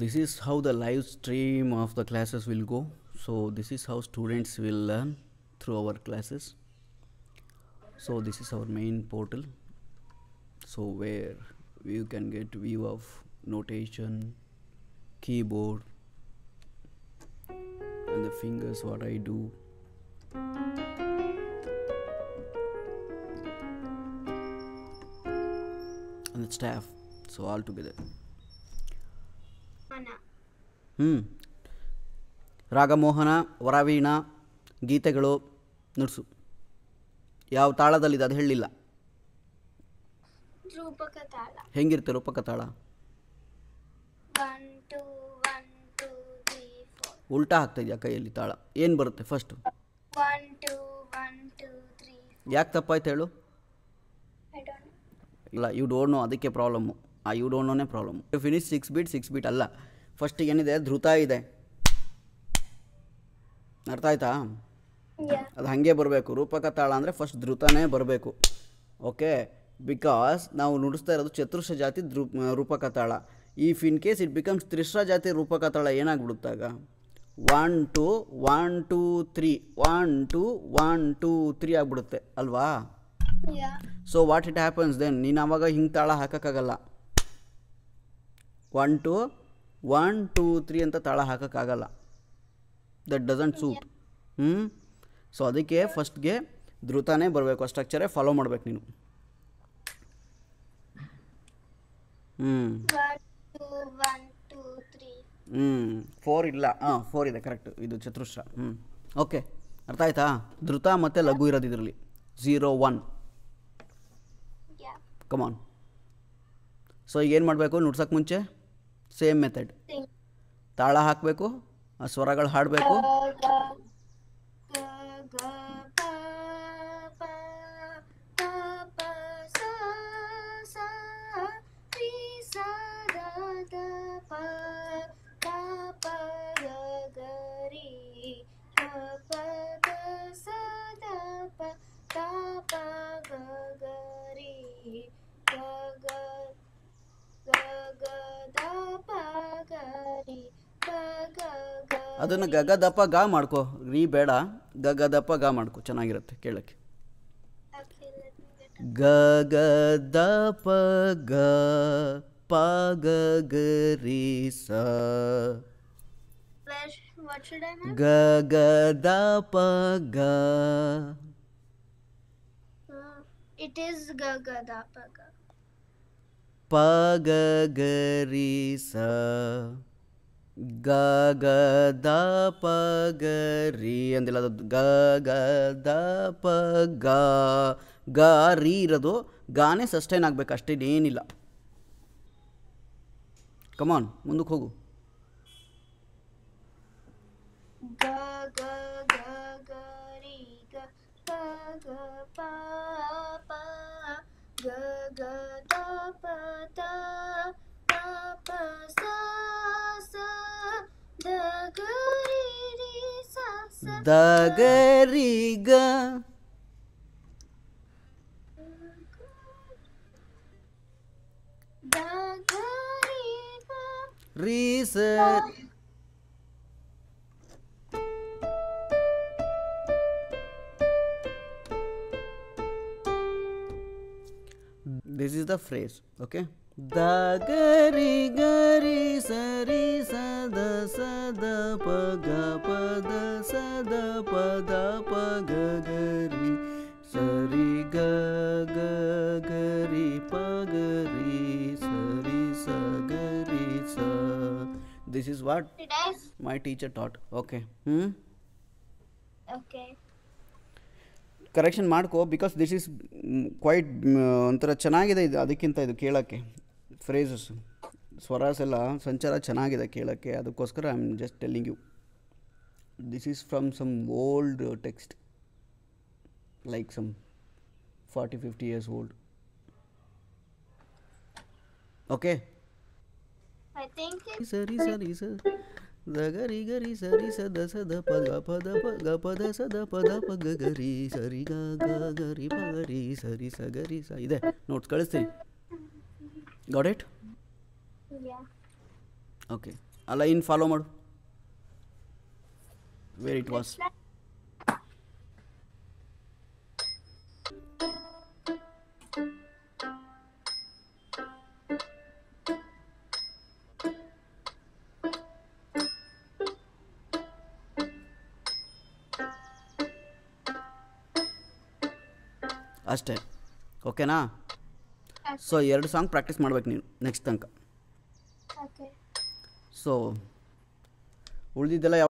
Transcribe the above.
This is how the live stream of the classes will go. So this is how students will learn through our classes. So this is our main portal, so where you can get view of notation, keyboard, and the fingers what I do. And the staff, so all together. ರಾಗಮೋಹನ, ವರವೀಣ, ಗೀತೆಗಳು ನುಡ್ಸು. ಯಾವ ತಾಳದಲ್ಲಿದೆ ಅದು ಹೇಳಿಲ್ಲ. ರೂಪಕ ತಾಳ ಹೆಂಗಿರುತ್ತೆ ರೂಪಕ ತಾಳ? 1 2 1 2 3 4. ಉಲ್ಟಾ ಹಾಕ್ತಾ ಇದೆಯಾ ಕೈಯಲ್ಲಿ ತಾಳ? ಏನು ಬರುತ್ತೆ ಫಸ್ಟು? 1 2 1 2 3. ಯಾಕೆ ತಪ್ಪಾಯ್ತು ಹೇಳು? I don't know. ಇಲ್ಲ, ಯು ಡೋಂಟ್ ನೋ, ಅದಕ್ಕೆ ಪ್ರಾಬ್ಲಮ್ಮು. ಆ ಯು ಡೋಂಟ್ ನೋನೇ ಪ್ರಾಬ್ಲಮ್. ಫಿನಿಶ್ 6 ಬೀಟ್ ಅಲ್ಲ, ಫಸ್ಟಿಗೆ ಏನಿದೆ ಧೃತ ಇದೆ, ಅರ್ಥ ಆಯ್ತಾ? ಅದು ಹಾಗೆ ಬರಬೇಕು. ರೂಪಕ ತಾಳ ಅಂದರೆ ಫಸ್ಟ್ ಧೃತನೇ ಬರಬೇಕು. ಓಕೆ, ಬಿಕಾಸ್ ನಾವು ನುಡಿಸ್ತಾ ಇರೋದು ಚತುರ್ಶ ಜಾತಿ ರೂಪಕ ತಾಳ. If in case it becomes ತ್ರಿಶ್ರ ಜಾತಿ ರೂಪಕ ತಾಳ ಏನಾಗ್ಬಿಡುತ್ತಾಗ 1 2 1 2 3 1 2 1 2 3 ಆಗಿಬಿಡುತ್ತೆ ಅಲ್ವಾ? So what it happens then, ನೀನು ಆವಾಗ ಹಿಂಗೆ ತಾಳ ಹಾಕೋಕ್ಕಾಗಲ್ಲ. 1 2 1 2 3 ಅಂತ ತಾಳ ಹಾಕೋಕ್ಕಾಗಲ್ಲ. That doesn't suit. ಸೊ ಅದಕ್ಕೆ ಫಸ್ಟ್ಗೆ ಧೃತನೇ ಬರಬೇಕು, ಆ ಸ್ಟ್ರಕ್ಚರೇ ಫಾಲೋ ಮಾಡ್ಬೇಕು ನೀನು. 4 ಇಲ್ಲ, 4 ಇದೆ, ಕರೆಕ್ಟ್. ಇದು ಚತುರ್ಶ್ರ. ಓಕೆ, ಅರ್ಥ ಆಯ್ತಾ? ಧೃತ ಮತ್ತು ಲಘು ಇರೋದು ಇದರಲ್ಲಿ 0 1. ಕಮಾನ್. ಸೊ ಈಗ ಏನು ಮಾಡಬೇಕು? ನುಡ್ಸೋಕ್ಕೆ ಮುಂಚೆ ಸೇಮ್ ಮೆಥಡ್, ತಾಳ ಹಾಕಬೇಕು, ಆ ಸ್ವರಗಳು ಹಾಡಬೇಕು. ಅದನ್ನು ಗಗದಪ ಗಾ ಮಾಡ್ಕೋ, ರೀ ಬೇಡ, ಗಗದಪ ಗಾ ಮಾಡ್ಕೋ, ಚೆನ್ನಾಗಿರುತ್ತೆ ಕೇಳಕ್ಕೆ. ಗಗದಪ ಗ ಪ ಗ ಗ ರೀ ಸ. ಗಗದಪ ಗ. It is ಗಗದಪ ಗ. ಪ ಗ ಗ ರೀ ಸ. ಗ ಗ ದ ಪ ಗ ರೀ ಅಂದಿಲ್ಲ, ಅದು ಗ ಗ ದ ಪ ಗ. ಗ ರೀ ಇರೋದು ಗಾನೇ ಸಸ್ಟೈನ್ ಆಗಬೇಕು ಅಷ್ಟೇ, ಏನಿಲ್ಲ. ಕಮಾನ್, ಮುಂದಕ್ಕೆ ಹೋಗು. ಗ ಗ ಗ ಗ ರೀ ಗ ಪ ಗ ಪ ಪ ಗ ಗ ದ ಪ ತ ಪ ಪ ಸ ಸ ದ ಗ ರೀ ರೀ ಸ ಸ ದ ಗ ರೀ ಗ. ದ ಗ ರೀ ಗ ರೀ ಸ. This is the phrase, okay? Da gari gari sari sada sada pa ga pa da sada pa da pa ga gari sari ga ga gari pa gari sari sa gari sa. This is what my teacher taught. Okay. Okay. Correction ಮಾಡ್ಕೋ, because this is quite ಒಂಥರ ಚೆನ್ನಾಗಿದೆ ಇದು, ಅದಕ್ಕಿಂತ ಇದು ಕೇಳೋಕ್ಕೆ phrases ಸ್ವರಾಸ್ ಎಲ್ಲ ಸಂಚಾರ ಚೆನ್ನಾಗಿದೆ ಕೇಳೋಕ್ಕೆ, ಅದಕ್ಕೋಸ್ಕರ I am just telling you. This is from some old text, like some 40-50 years old. Okay, I think ಸರಿ ಸರಿ ಸರ್ ಗರಿ ಗರಿ ಸರಿ ಸದ ಸದ ಪದ ಪದ ಪ ಪದ ಸದ ಪದ ಪ ಗರಿ ಸರಿ ಗ ಗರಿ ಪ ಗರಿ ಸರಿ ಸ ಗರಿ ಸ ಇದೆ. ನೋಟ್ಸ್ ಕಳಿಸ್ತೀನಿ. Got it? yeah. ಓಕೆ ಅಲ್ಲ ಇನ್ನು ಫಾಲೋ ಮಾಡು ವೇರ್ ಇಟ್ ವಾಸ್. ಅಷ್ಟೇ ಓಕೆನಾ. ಸೊ 2 ಸಾಂಗ್ ಪ್ರಾಕ್ಟೀಸ್ ಮಾಡ್ಬೇಕು ನೀನು ನೆಕ್ಸ್ಟ್ ತನಕ. Okay. ಸೊ ಉಳಿದಿದ್ದೆಲ್ಲ